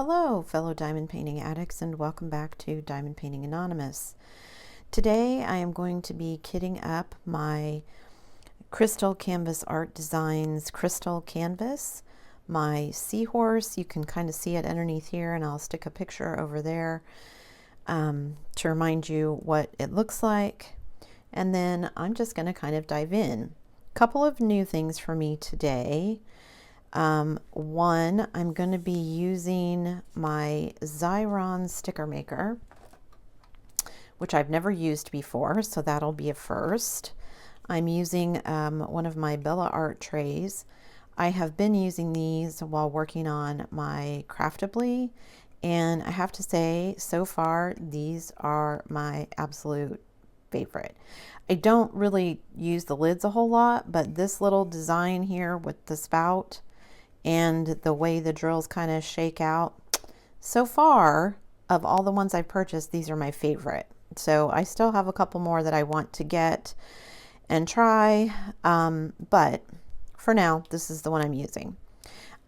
Hello, fellow diamond painting addicts, and welcome back to Diamond Painting Anonymous. Today I am going to be kitting up my Crystal Canvas Art Designs crystal canvas, my seahorse. You can kind of see it underneath here, and I'll stick a picture over there to remind you what it looks like. And then I'm just going to kind of dive in. A couple of new things for me today. One, I'm going to be using my Xyron sticker maker, which I've never used before, so that'll be a first. I'm using one of my Bella Art trays. I have been using these while working on my Craftably, and I have to say, so far, these are my absolute favorite. I don't really use the lids a whole lot, but this little design here with the spout and the way the drills kind of shake out, so far of all the ones I've purchased, these are my favorite. So I still have a couple more that I want to get and try, but for now this is the one I'm using.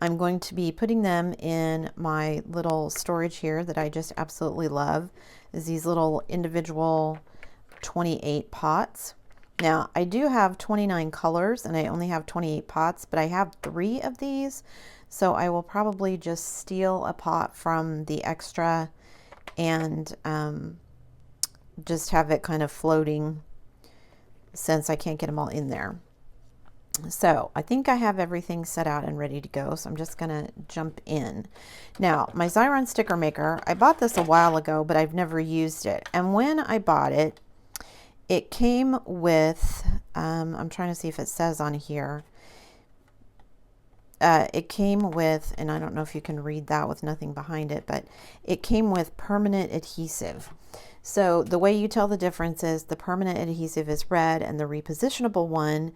I'm going to be putting them in my little storage here that I just absolutely love, is these little individual 28 pots. Now, I do have 29 colors and I only have 28 pots, but I have 3 of these, so I will probably just steal a pot from the extra and just have it kind of floating since I can't get them all in there. So I think I have everything set out and ready to go, so I'm just gonna jump in. Now, my Xyron sticker maker, I bought this a while ago, but I've never used it. And when I bought it, it came with, I'm trying to see if it says on here, it came with, and I don't know if you can read that with nothing behind it, but it came with permanent adhesive. So the way you tell the difference is the permanent adhesive is red and the repositionable one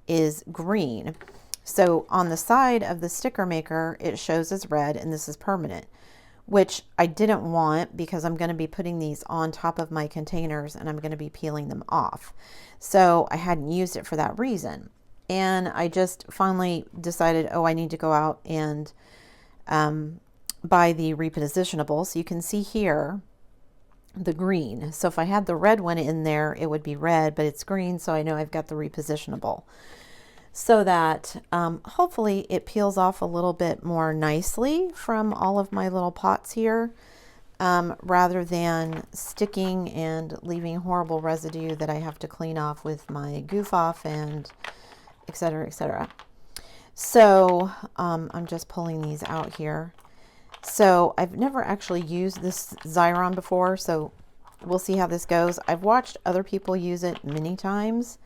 is green. So on the side of the sticker maker, it shows as red and this is permanent, which I didn't want because I'm going to be putting these on top of my containers and I'm going to be peeling them off. So I hadn't used it for that reason. And I just finally decided, oh, I need to go out and buy the repositionable. So you can see here the green. So if I had the red one in there, it would be red, but it's green. So I know I've got the repositionable, so that hopefully it peels off a little bit more nicely from all of my little pots here, rather than sticking and leaving horrible residue that I have to clean off with my goof off and etc., etc. So I'm just pulling these out here. So I've never actually used this Xyron before, so we'll see how this goes. I've watched other people use it many times,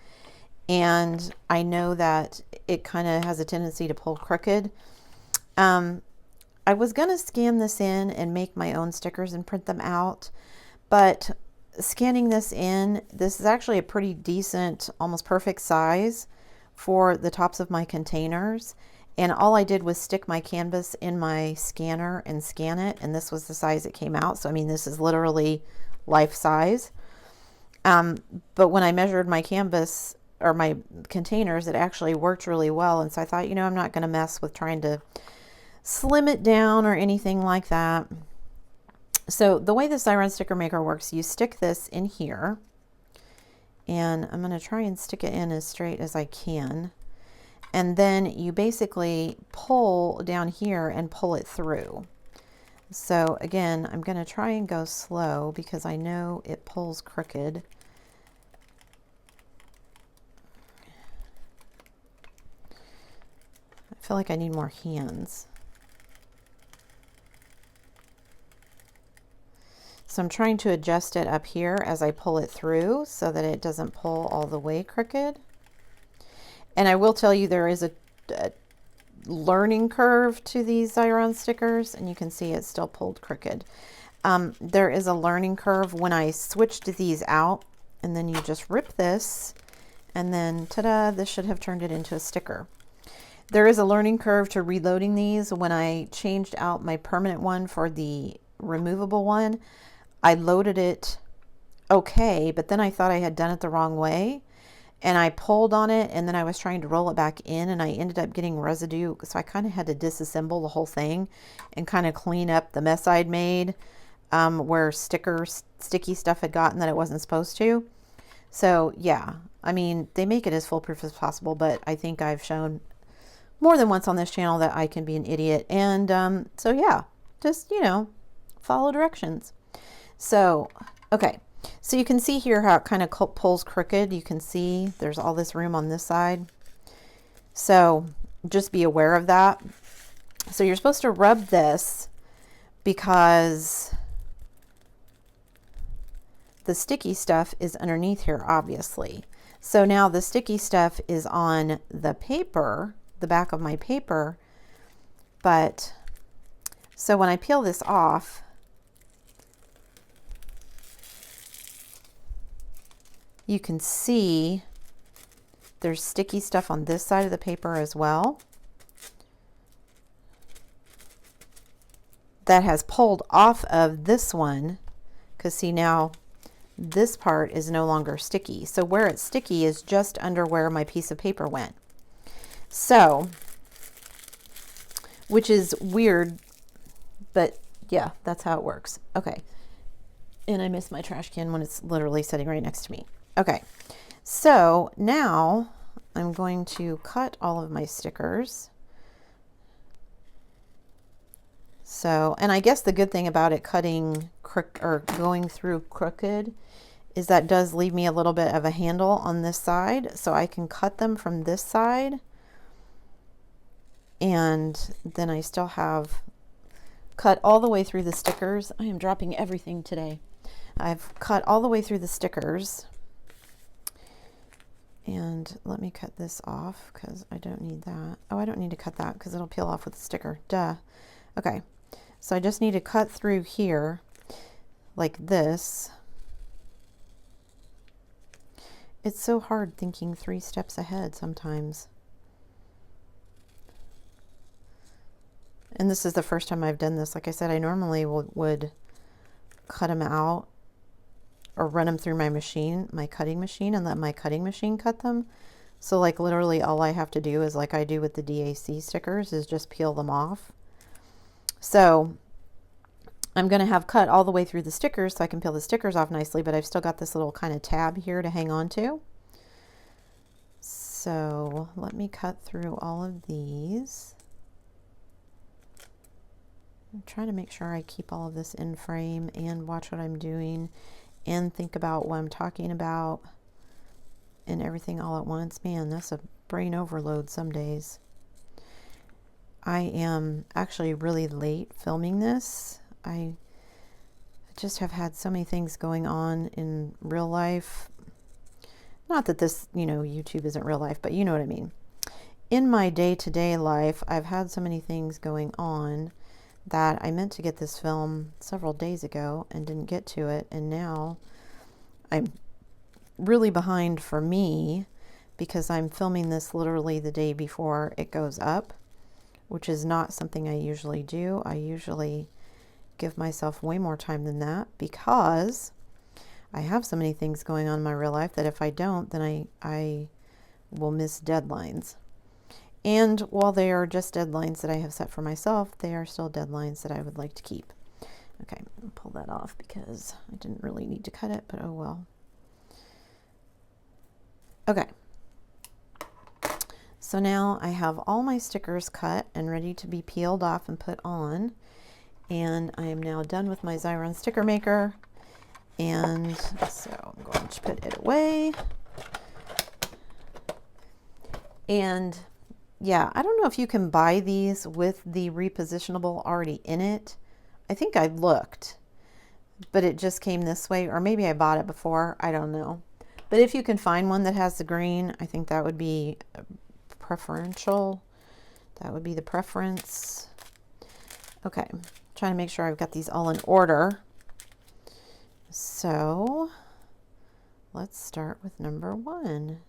and I know that it kind of has a tendency to pull crooked. I was going to scan this in and make my own stickers and print them out, but scanning this in, this is actually a pretty decent, almost perfect size for the tops of my containers. And all I did was stick my canvas in my scanner and scan it, and this was the size it came out. So I mean, this is literally life size. But when I measured my canvas or my containers, it actually worked really well. And so I thought, you know, I'm not going to mess with trying to slim it down or anything like that. So the way the Siren sticker maker works, you stick this in here, and I'm going to try and stick it in as straight as I can. And then you basically pull down here and pull it through. So again, I'm going to try and go slow because I know it pulls crooked. I feel like I need more hands. So I'm trying to adjust it up here as I pull it through so that it doesn't pull all the way crooked. And I will tell you, there is a learning curve to these Xyron stickers, and you can see it's still pulled crooked. There is a learning curve when I switched these out, and then you just rip this, and then ta-da, this should have turned it into a sticker. There is a learning curve to reloading these. When I changed out my permanent one for the removable one, I loaded it okay, but then I thought I had done it the wrong way. and I pulled on it, and then I was trying to roll it back in, and I ended up getting residue. So I kind of had to disassemble the whole thing and kind of clean up the mess I'd made where sticky stuff had gotten that it wasn't supposed to. So yeah, I mean, they make it as foolproof as possible, but I think I've shown more than once on this channel that I can be an idiot. And so yeah, just, you know, follow directions. So, okay. So you can see here how it kind of pulls crooked. You can see there's all this room on this side. So just be aware of that. So you're supposed to rub this because the sticky stuff is underneath here, obviously. So now the sticky stuff is on the paper, the back of my paper. But so when I peel this off, you can see there's sticky stuff on this side of the paper as well that has pulled off of this one, because see, now this part is no longer sticky. So where it's sticky is just under where my piece of paper went. So, which is weird, but yeah, that's how it works. Okay. And I miss my trash can when it's literally sitting right next to me. Okay, so now I'm going to cut all of my stickers. So, and I guess the good thing about it cutting or going through crooked is that does leave me a little bit of a handle on this side, so I can cut them from this side. And then I still have cut all the way through the stickers. I am dropping everything today. I've cut all the way through the stickers. And let me cut this off because I don't need that. Oh, I don't need to cut that because it'll peel off with the sticker. Duh. Okay. So I just need to cut through here like this. It's so hard thinking 3 steps ahead sometimes. And this is the first time I've done this. Like I said, I normally would cut them out or run them through my machine, my cutting machine, and let my cutting machine cut them. So like literally all I have to do is, like I do with the DAC stickers, is just peel them off. So I'm going to have cut all the way through the stickers so I can peel the stickers off nicely, but I've still got this little kind of tab here to hang on to. So let me cut through all of these. I'm trying to make sure I keep all of this in frame and watch what I'm doing and think about what I'm talking about and everything all at once. Man, that's a brain overload some days. I am actually really late filming this. I just have had so many things going on in real life. Not that this, you know, YouTube isn't real life, but you know what I mean. In my day-to-day life, I've had so many things going on that I meant to get this film several days ago and didn't get to it, and now I'm really behind for me because I'm filming this literally the day before it goes up, which is not something I usually do. I usually give myself way more time than that because I have so many things going on in my real life that if I don't, then I will miss deadlines. And while they are just deadlines that I have set for myself, they are still deadlines that I would like to keep. Okay, I'll pull that off because I didn't really need to cut it, but oh well. Okay. So now I have all my stickers cut and ready to be peeled off and put on. And I am now done with my Xyron sticker maker. And so I'm going to put it away. And yeah, I don't know if you can buy these with the repositionable already in it. I think I looked, but it just came this way, or maybe I bought it before. I don't know. But if you can find one that has the green, I think that would be preferential. That would be the preference. Okay, trying to make sure I've got these all in order. So let's start with number 1.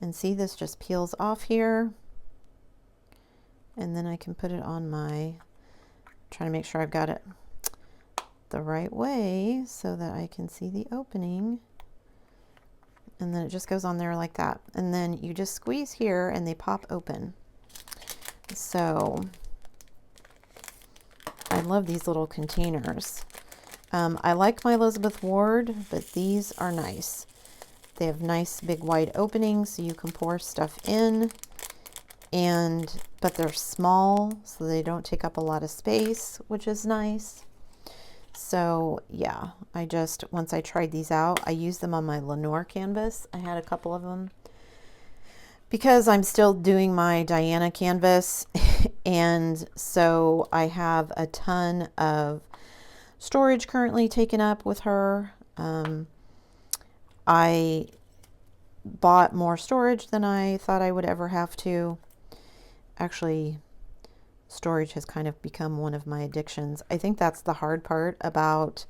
And see, this just peels off here. And then I can put it on my, trying to make sure I've got it the right way so that I can see the opening. and then it just goes on there like that. And then you just squeeze here and they pop open. So I love these little containers. I like my Elizabeth Ward, but these are nice. They have nice big wide openings so you can pour stuff in, but they're small so they don't take up a lot of space, which is nice. So yeah, once I tried these out, I used them on my Lenore canvas. I had a couple of them because I'm still doing my Diana canvas. And so I have a ton of storage currently taken up with her. I bought more storage than I thought I would ever have to. Actually, storage has kind of become one of my addictions. I think that's the hard part about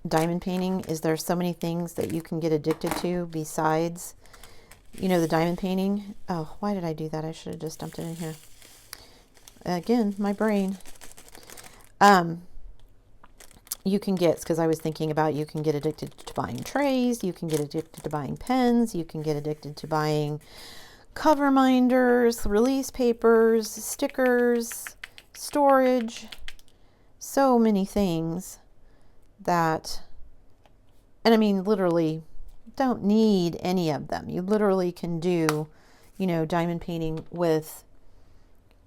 diamond painting, is there's so many things that you can get addicted to besides, you know, the diamond painting. Oh, why did I do that? I should have just dumped it in here. Again, my brain. You can get, because I was thinking about, you can get addicted to buying trays, you can get addicted to buying pens, you can get addicted to buying cover minders, release papers, stickers, storage, so many things that, and I mean, literally don't need any of them. You literally can do, you know, diamond painting with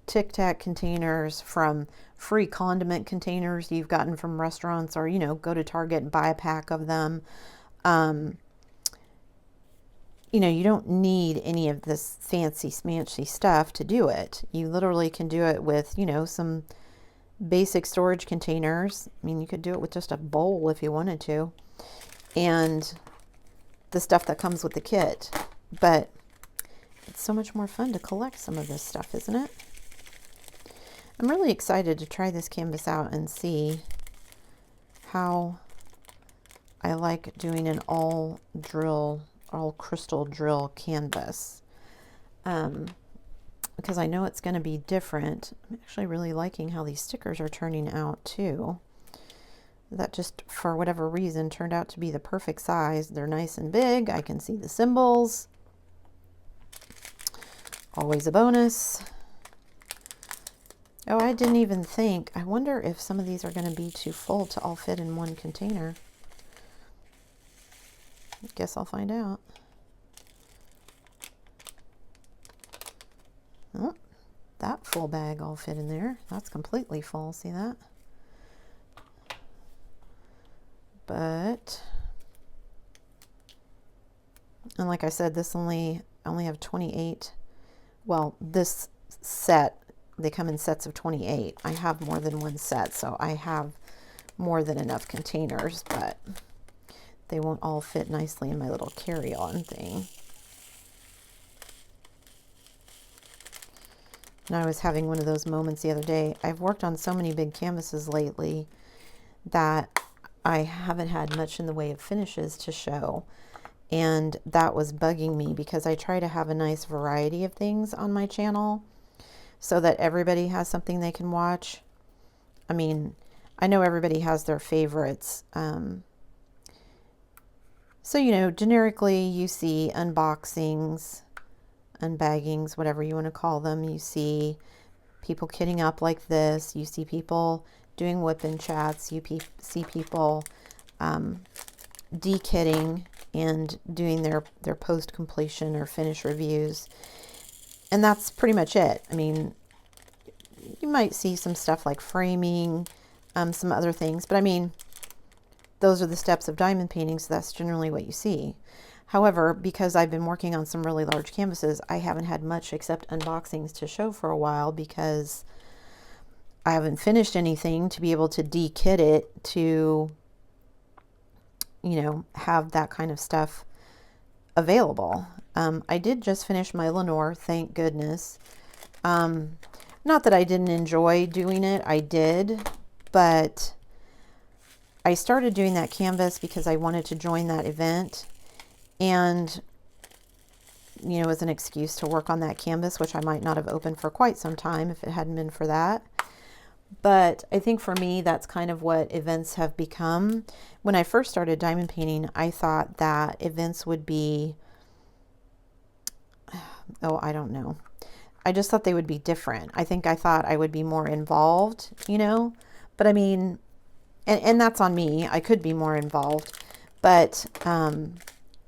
Tic Tac containers, from free condiment containers you've gotten from restaurants, or, you know, go to Target and buy a pack of them. You know, you don't need any of this fancy smancy stuff to do it. You literally can do it with, you know, some basic storage containers. I mean, you could do it with just a bowl if you wanted to, and the stuff that comes with the kit. But it's so much more fun to collect some of this stuff, isn't it? I'm really excited to try this canvas out and see how I like doing an all crystal drill canvas, because I know it's going to be different. I'm actually really liking how these stickers are turning out too. That just, for whatever reason, turned out to be the perfect size. They're nice and big. I can see the symbols. Always a bonus. Oh, I didn't even think. I wonder if some of these are going to be too full to all fit in one container. Guess I'll find out. Oh, that full bag all fit in there. That's completely full. See that? But, and like I said, I only have 28. Well, this set, they come in sets of 28. I have more than one set, so I have more than enough containers, but they won't all fit nicely in my little carry-on thing. And I was having one of those moments the other day. I've worked on so many big canvases lately that I haven't had much in the way of finishes to show. And that was bugging me, because I try to have a nice variety of things on my channel so that everybody has something they can watch. I mean, I know everybody has their favorites. So, you know, generically you see unboxings, unbaggings, whatever you want to call them. You see people kitting up like this. You see people doing whip-in chats. You see people de-kitting and doing their post-completion or finish reviews. And that's pretty much it. I mean, you might see some stuff like framing, some other things, but I mean, those are the steps of diamond painting, so that's generally what you see. However, because I've been working on some really large canvases, I haven't had much except unboxings to show for a while, because I haven't finished anything to be able to de-kit it to, you know, have that kind of stuff available. I did just finish my Lenore, thank goodness. Not that I didn't enjoy doing it, I did, but I started doing that canvas because I wanted to join that event, and, you know, as an excuse to work on that canvas, which I might not have opened for quite some time if it hadn't been for that. But I think for me, that's kind of what events have become. When I first started diamond painting, I thought that events would be, oh, I don't know. I just thought they would be different. I think I thought I would be more involved, you know, but I mean, and that's on me. I could be more involved, but,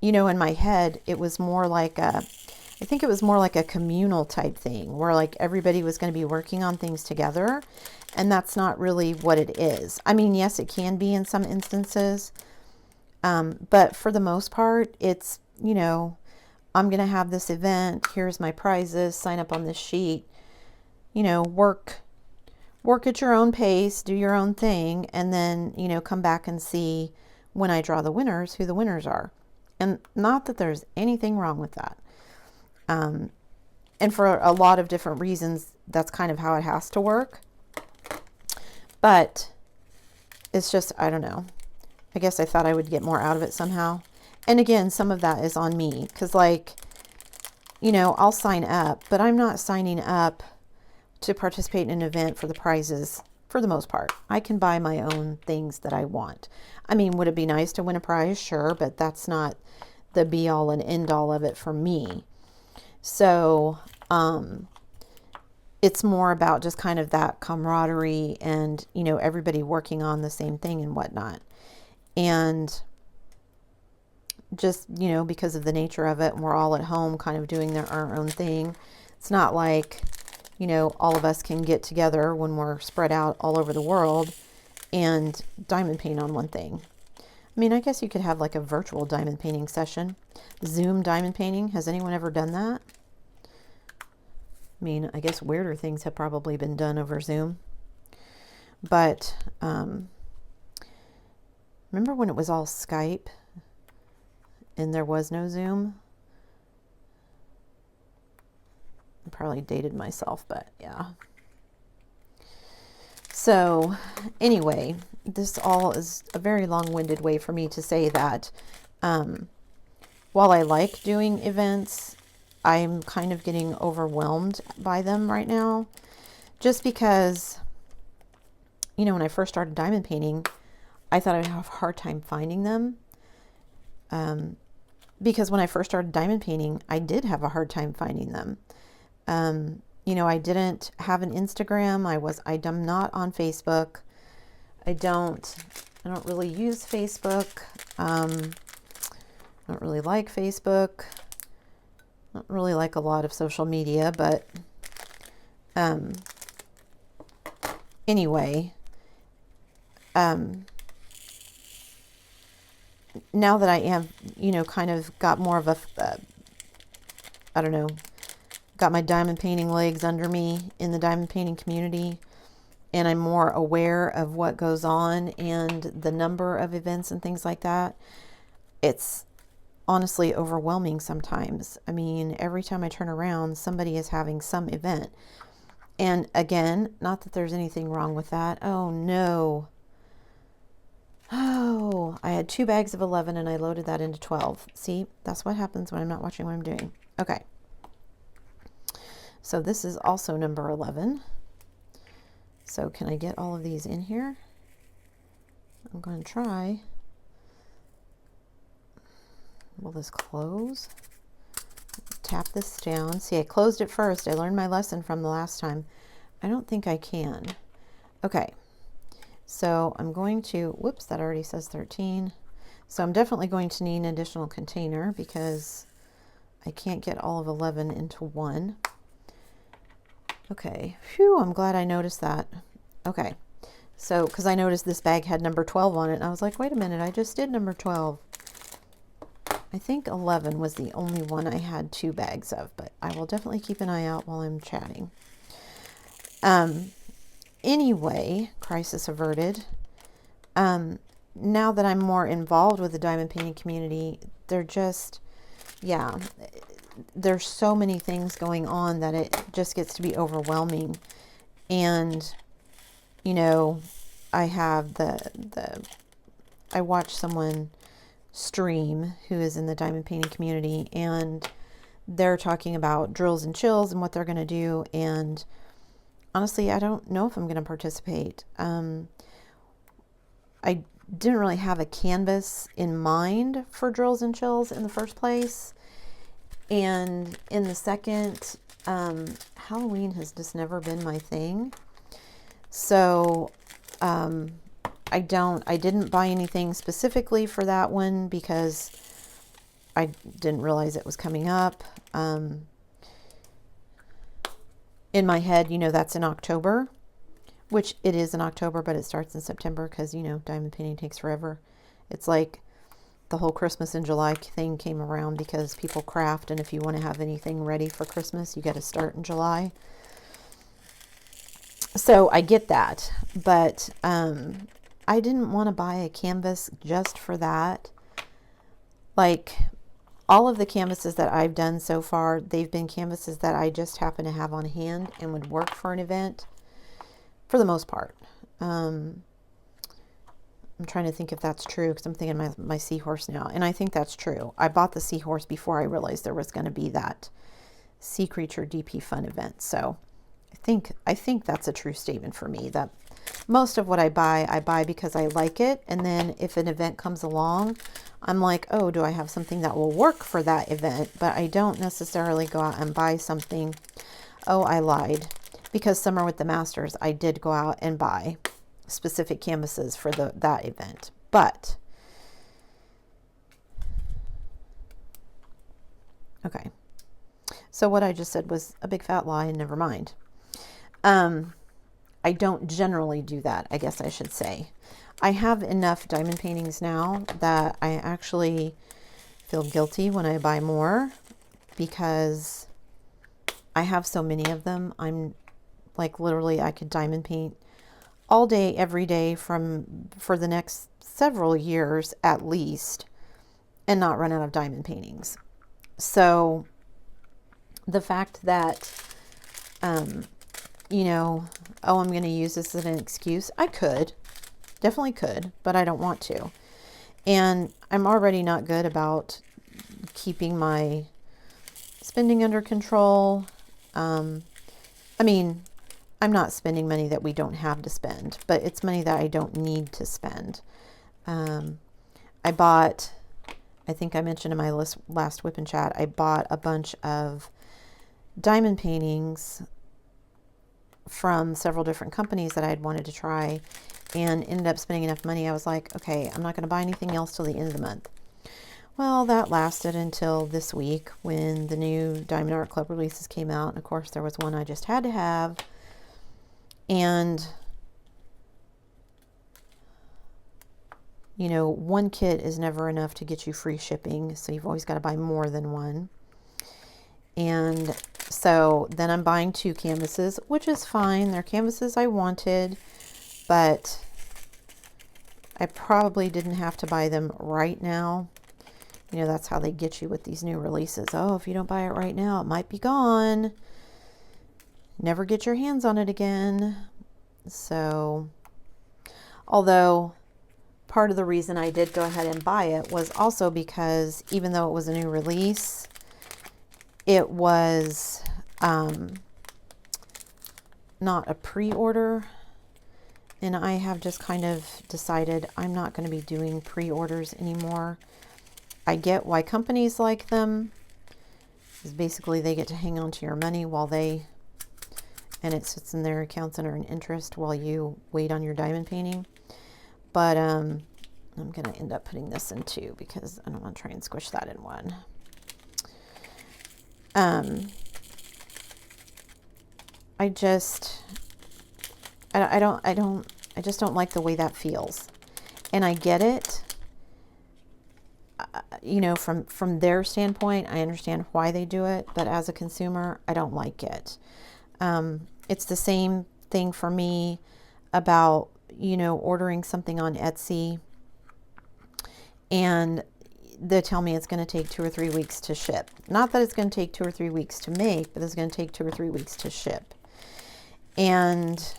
you know, in my head, it was more like I think it was more like a communal type thing where like everybody was going to be working on things together. And that's not really what it is. I mean, yes, it can be in some instances. But for the most part, it's, you know, I'm going to have this event. Here's my prizes. Sign up on this sheet. You know, work at your own pace, do your own thing, and then, you know, come back and see when I draw the winners, who the winners are. And not that there's anything wrong with that. And for a lot of different reasons, that's kind of how it has to work. But it's just, I don't know. I guess I thought I would get more out of it somehow. And again, some of that is on me. Because, like, you know, I'll sign up, but I'm not signing up to participate in an event for the prizes for the most part. I can buy my own things that I want. I mean, would it be nice to win a prize? Sure, but that's not the be all and end all of it for me. So, it's more about just kind of that camaraderie and, you know, everybody working on the same thing and whatnot. And just, you know, because of the nature of it, and we're all at home kind of doing our own thing. It's not like, you know, all of us can get together when we're spread out all over the world and diamond paint on one thing. I mean, I guess you could have like a virtual diamond painting session. Zoom diamond painting. Has anyone ever done that? I mean, I guess weirder things have probably been done over Zoom. But remember when it was all Skype and there was no Zoom? I probably dated myself, but yeah. So anyway, this all is a very long-winded way for me to say that while I like doing events, I'm kind of getting overwhelmed by them right now. Just because, you know, when I first started diamond painting, I thought I'd have a hard time finding them. Because when I first started diamond painting, I did have a hard time finding them. You know, I didn't have an Instagram. I'm not on Facebook. I don't really use Facebook. I don't really like Facebook. I don't really like a lot of social media, but anyway, now that I am, you know, kind of got more of a, I don't know, got my diamond painting legs under me in the diamond painting community, and I'm more aware of what goes on and the number of events and things like that. It's honestly overwhelming sometimes. I mean, every time I turn around, somebody is having some event. And again, not that there's anything wrong with that. Oh no. Oh, I had 2 bags of 11 and I loaded that into 12. See, that's what happens when I'm not watching what I'm doing. Okay. So this is also number 11. So can I get all of these in here? I'm going to try. Will this close? Tap this down. See, I closed it first. I learned my lesson from the last time. I don't think I can. Okay. So I'm going to, whoops, that already says 13. So I'm definitely going to need an additional container because I can't get all of 11 into one. Okay, phew, I'm glad I noticed that. Okay, so, because I noticed this bag had number 12 on it, and I was like, wait a minute, I just did number 12. I think 11 was the only one I had 2 bags of, but I will definitely keep an eye out while I'm chatting. Anyway, crisis averted. Now that I'm more involved with the diamond painting community, they're just, yeah, there's so many things going on that it just gets to be overwhelming. And, you know, I have I watch someone stream who is in the diamond painting community, and they're talking about drills and chills and what they're going to do. And honestly, I don't know if I'm going to participate. I didn't really have a canvas in mind for drills and chills in the first place. And in the second, Halloween has just never been my thing. So I didn't buy anything specifically for that one because I didn't realize it was coming up. In my head, you know, that's in October, which it is in October, but it starts in September because, you know, diamond painting takes forever. It's like the whole Christmas in July thing came around because people craft, and if you want to have anything ready for Christmas, you got to start in July. So I get that, but I didn't want to buy a canvas just for that. Like, all of the canvases that I've done so far, they've been canvases that I just happen to have on hand and would work for an event for the most part. I'm trying to think if that's true because I'm thinking my seahorse now. And I think that's true. I bought the seahorse before I realized there was going to be that Sea Creature DP Fun event. So I think that's a true statement for me, that most of what I buy because I like it. And then if an event comes along, I'm like, oh, do I have something that will work for that event? But I don't necessarily go out and buy something. Oh, I lied. Because Summer with the Masters, I did go out and buy specific canvases for that event. But okay, so what I just said was a big fat lie, and never mind. I don't generally do that, I guess I should say. I have enough diamond paintings now that I actually feel guilty when I buy more because I have so many of them. I'm like, literally, I could diamond paint all day, every day for the next several years at least, and not run out of diamond paintings. So the fact that, you know, oh, I'm going to use this as an excuse, I could, definitely could, but I don't want to. And I'm already not good about keeping my spending under control. I mean, I'm not spending money that we don't have to spend, but it's money that I don't need to spend. I bought, I think I mentioned in my last Whip and Chat, I bought a bunch of diamond paintings from several different companies that I had wanted to try, and ended up spending enough money. I was like, okay, I'm not going to buy anything else till the end of the month. Well, that lasted until this week when the new Diamond Art Club releases came out. And of course, there was one I just had to have. And, you know, one kit is never enough to get you free shipping. So you've always got to buy more than one. And so then I'm buying 2 canvases, which is fine. They're canvases I wanted, but I probably didn't have to buy them right now. You know, that's how they get you with these new releases. Oh, if you don't buy it right now, it might be gone. Never get your hands on it again. So, although part of the reason I did go ahead and buy it was also because even though it was a new release, it was not a pre-order. And I have just kind of decided I'm not going to be doing pre-orders anymore. I get why companies like them, because basically they get to hang on to your money while and it sits in their accounts under an interest while you wait on your diamond painting. But I'm going to end up putting this in 2 because I don't want to try and squish that in 1. I just don't like the way that feels. And I get it. You know, from their standpoint, I understand why they do it, but as a consumer, I don't like it. It's the same thing for me about, you know, ordering something on Etsy and they tell me it's going to take 2 or 3 weeks to ship. Not that it's going to take 2 or 3 weeks to make, but it's going to take 2 or 3 weeks to ship. And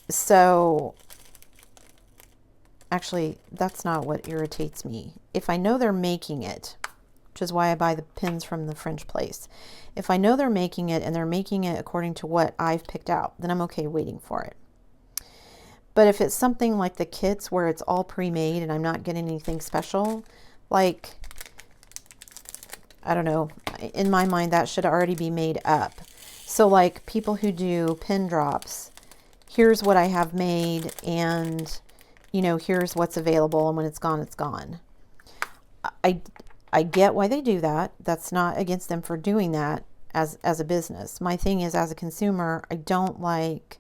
so actually, that's not what irritates me. If I know they're making it, which is why I buy the pins from the French place. If I know they're making it and they're making it according to what I've picked out, then I'm okay waiting for it. But if it's something like the kits where it's all pre-made and I'm not getting anything special, like, I don't know, in my mind that should already be made up. So like people who do pin drops, here's what I have made, and you know, here's what's available, and when it's gone, it's gone. I get why they do that. That's not against them for doing that as a business. My thing is, as a consumer, I don't like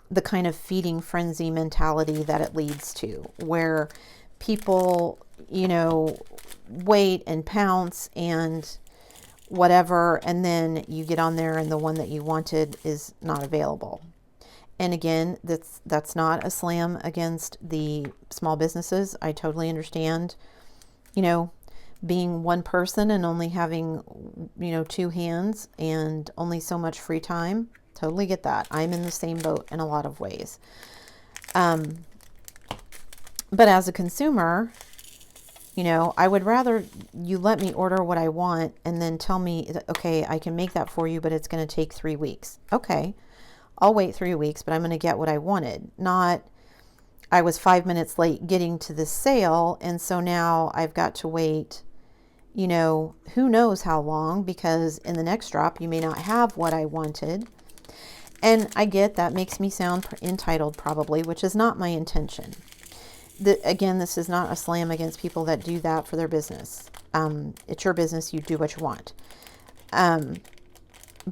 the kind of feeding frenzy mentality that it leads to, where people, you know, wait and pounce and whatever, and then you get on there and the one that you wanted is not available. And again, that's not a slam against the small businesses. I totally understand, you know, being one person and only having, you know, two hands and only so much free time. Totally get that. I'm in the same boat in a lot of ways. But as a consumer, you know, I would rather you let me order what I want and then tell me, okay, I can make that for you, but it's going to take 3 weeks. Okay, I'll wait 3 weeks, but I'm going to get what I wanted. Not, I was 5 minutes late getting to the sale, and so now I've got to wait, you know, who knows how long, because in the next drop you may not have what I wanted. And I get that makes me sound entitled probably, which is not my intention. Again, this is not a slam against people that do that for their business. It's your business. You do what you want.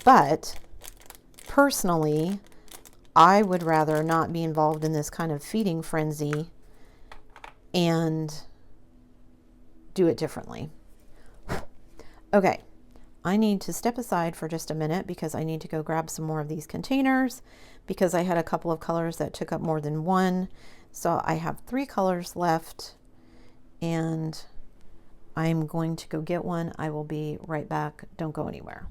But personally, I would rather not be involved in this kind of feeding frenzy and do it differently. Okay. I need to step aside for just a minute because I need to go grab some more of these containers, because I had a couple of colors that took up more than one. So I have 3 colors left, and I'm going to go get one. I will be right back. Don't go anywhere.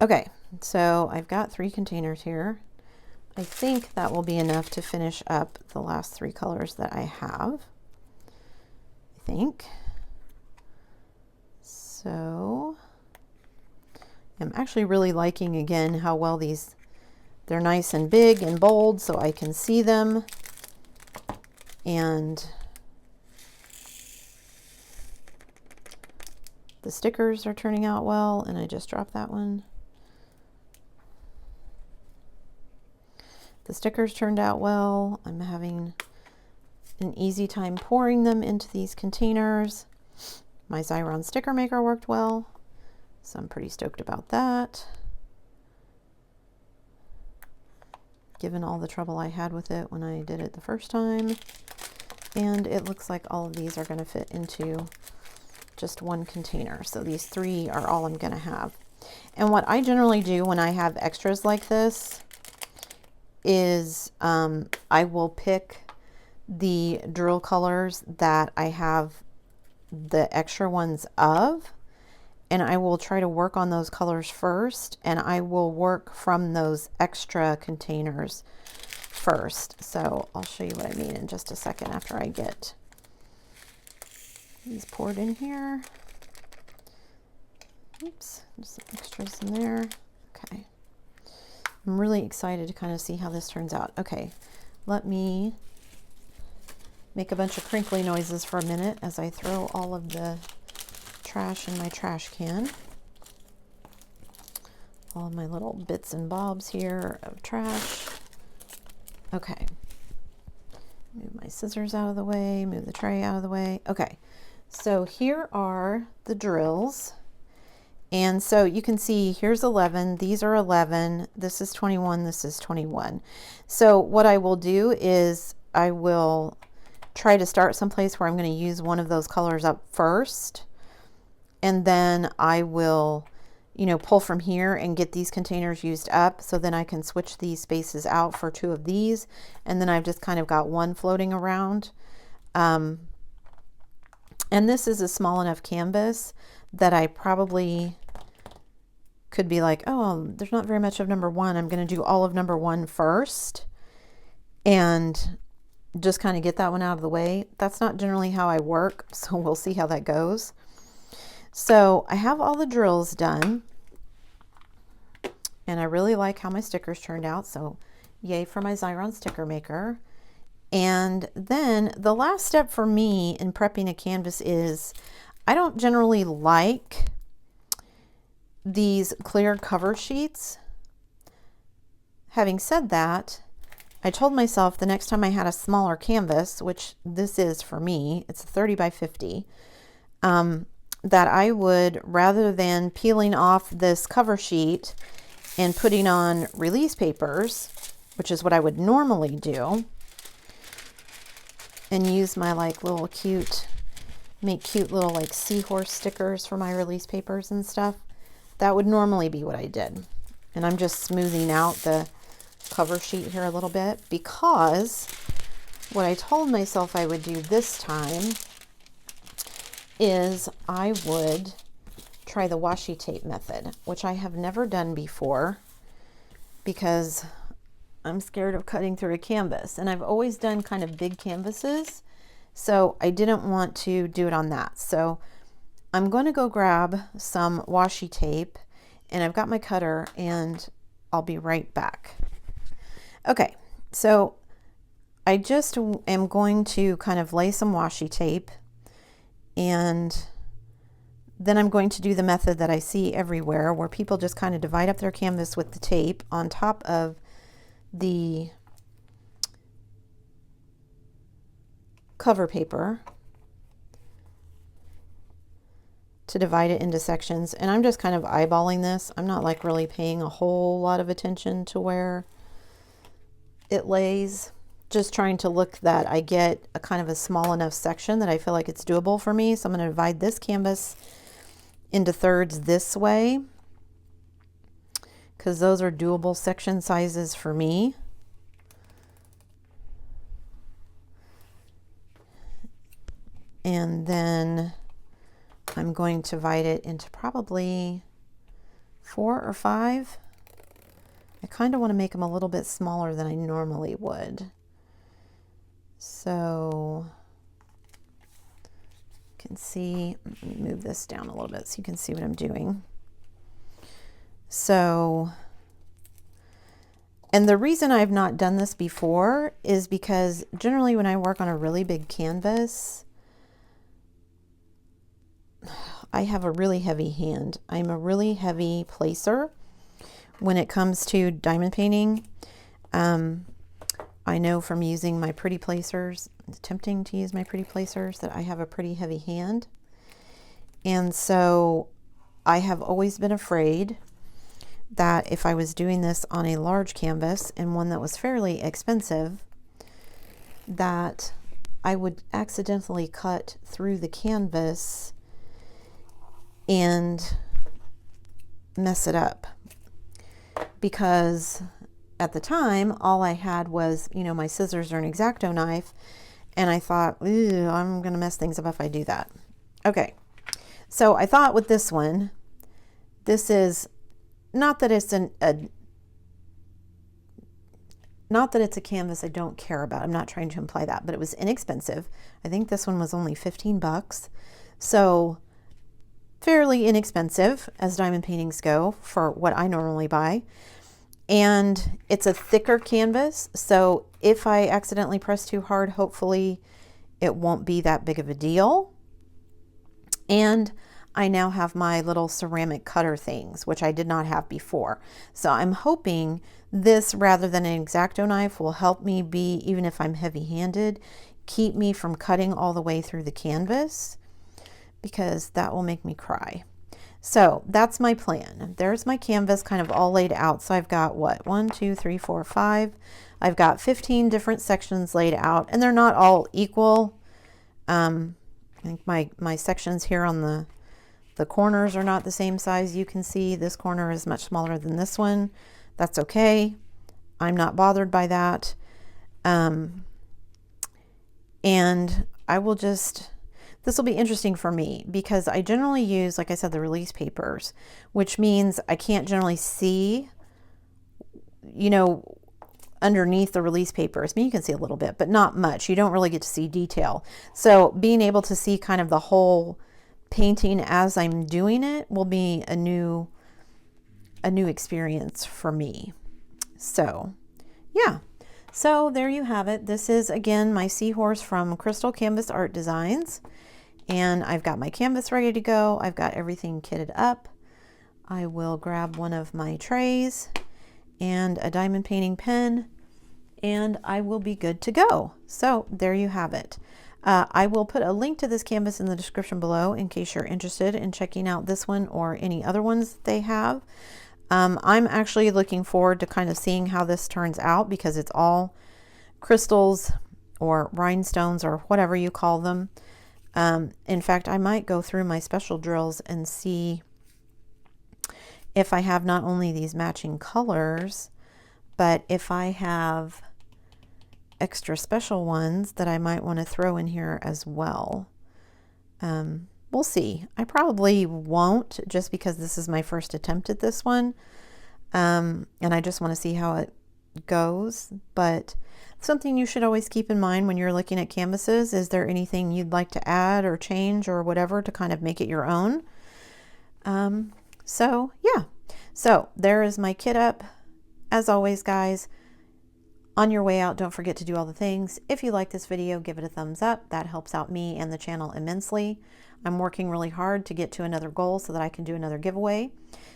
Okay, so I've got 3 containers here. I think that will be enough to finish up the last 3 colors that I have. I think. So I'm actually really liking, again, how well they're nice and big and bold so I can see them. And the stickers are turning out well, and I just dropped that one. The stickers turned out well. I'm having an easy time pouring them into these containers. My Xyron sticker maker worked well, so I'm pretty stoked about that. Given all the trouble I had with it when I did it the first time. And it looks like all of these are going to fit into just one container. So these 3 are all I'm going to have. And what I generally do when I have extras like this is I will pick the drill colors that I have the extra ones of, and I will try to work on those colors first, and I will work from those extra containers first. So I'll show you what I mean in just a second after I get these poured in here. Oops, there's some extras in there. Okay. I'm really excited to kind of see how this turns out. Okay, let me make a bunch of crinkly noises for a minute as I throw all of the trash in my trash can. All of my little bits and bobs here of trash. Okay. Move my scissors out of the way, move the tray out of the way. Okay, so here are the drills. And so you can see here's 11, these are 11, this is 21, this is 21. So what I will do is I will try to start someplace where I'm going to use one of those colors up first, and then I will, you know, pull from here and get these containers used up, so then I can switch these spaces out for 2 of these, and then I've just kind of got one floating around. And this is a small enough canvas that I probably could be like, oh, there's not very much of number 1. I'm going to do all of number 1 first and just kind of get that one out of the way. That's not generally how I work, so we'll see how that goes. So I have all the drills done, and I really like how my stickers turned out. So yay for my Xyron sticker maker. And then the last step for me in prepping a canvas is I don't generally like these clear cover sheets. Having said that, I told myself the next time I had a smaller canvas, which this is for me, it's a 30 by 50, that I would, rather than peeling off this cover sheet and putting on release papers, which is what I would normally do, and use my like little make cute little like seahorse stickers for my release papers and stuff. That would normally be what I did. And I'm just smoothing out the cover sheet here a little bit, because what I told myself I would do this time is I would try the washi tape method, which I have never done before because I'm scared of cutting through a canvas, and I've always done kind of big canvases, so I didn't want to do it on that. So I'm going to go grab some washi tape, and I've got my cutter, and I'll be right back. Okay, so I just am going to kind of lay some washi tape, and then I'm going to do the method that I see everywhere where people just kind of divide up their canvas with the tape on top of the cover paper to divide it into sections. And I'm just kind of eyeballing this. I'm not like really paying a whole lot of attention to where it lays, just trying to look that I get a kind of a small enough section that I feel like it's doable for me. So I'm going to divide this canvas into thirds this way, because those are doable section sizes for me. And then I'm going to divide it into probably 4 or 5. I kind of want to make them a little bit smaller than I normally would. So you can see, let me move this down a little bit so you can see what I'm doing. So, and the reason I've not done this before is because generally when I work on a really big canvas, I have a really heavy hand. I'm a really heavy placer when it comes to diamond painting. I know from using my pretty placers, attempting to use my pretty placers, that I have a pretty heavy hand. And so I have always been afraid that if I was doing this on a large canvas and one that was fairly expensive, that I would accidentally cut through the canvas and mess it up. Because at the time, all I had was, you know, my scissors or an X-Acto knife, and I thought, ew, I'm going to mess things up if I do that. Okay, so I thought with this one, this is not that it's not that it's a canvas I don't care about. I'm not trying to imply that, but it was inexpensive. I think this one was only 15 bucks. So fairly inexpensive as diamond paintings go for what I normally buy. And it's a thicker canvas, so if I accidentally press too hard, hopefully it won't be that big of a deal. And I now have my little ceramic cutter things, which I did not have before. So I'm hoping this, rather than an X-Acto knife, will help me be, even if I'm heavy-handed, keep me from cutting all the way through the canvas, because that will make me cry. So that's my plan. There's my canvas kind of all laid out. So I've got what, 1, 2, 3, 4, 5. I've got 15 different sections laid out, and they're not all equal. I think my sections here on the corners are not the same size. You can see this corner is much smaller than this one. That's okay. I'm not bothered by that. And I will just, this will be interesting for me because I generally use, like I said, the release papers, which means I can't generally see, you know, underneath the release papers. I mean, you can see a little bit, but not much. You don't really get to see detail. So being able to see kind of the whole painting as I'm doing it will be a new experience for me. So yeah, so there you have it. This is again my seahorse from Crystal Canvas Art Designs, and I've got my canvas ready to go. I've got everything kitted up. I will grab one of my trays and a diamond painting pen, and I will be good to go. So there you have it. I will put a link to this canvas in the description below in case you're interested in checking out this one or any other ones that they have. I'm actually looking forward to kind of seeing how this turns out, because it's all crystals or rhinestones or whatever you call them. In fact, I might go through my special drills and see if I have not only these matching colors, but if I have extra special ones that I might want to throw in here as well. We'll see. I probably won't, just because this is my first attempt at this one. And I just want to see how it goes. But something you should always keep in mind when you're looking at canvases, is there anything you'd like to add or change or whatever to kind of make it your own? So yeah, so there is my kit up. As always, guys, on your way out, don't forget to do all the things. If you like this video, give it a thumbs up. That helps out me and the channel immensely. I'm working really hard to get to another goal so that I can do another giveaway.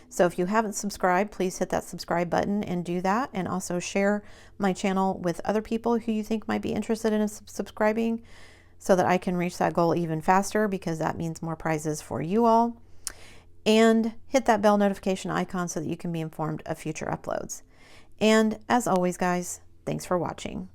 So if you haven't subscribed, please hit that subscribe button and do that. And also share my channel with other people who you think might be interested in subscribing, so that I can reach that goal even faster, because that means more prizes for you all. And hit that bell notification icon so that you can be informed of future uploads. And as always, guys, thanks for watching.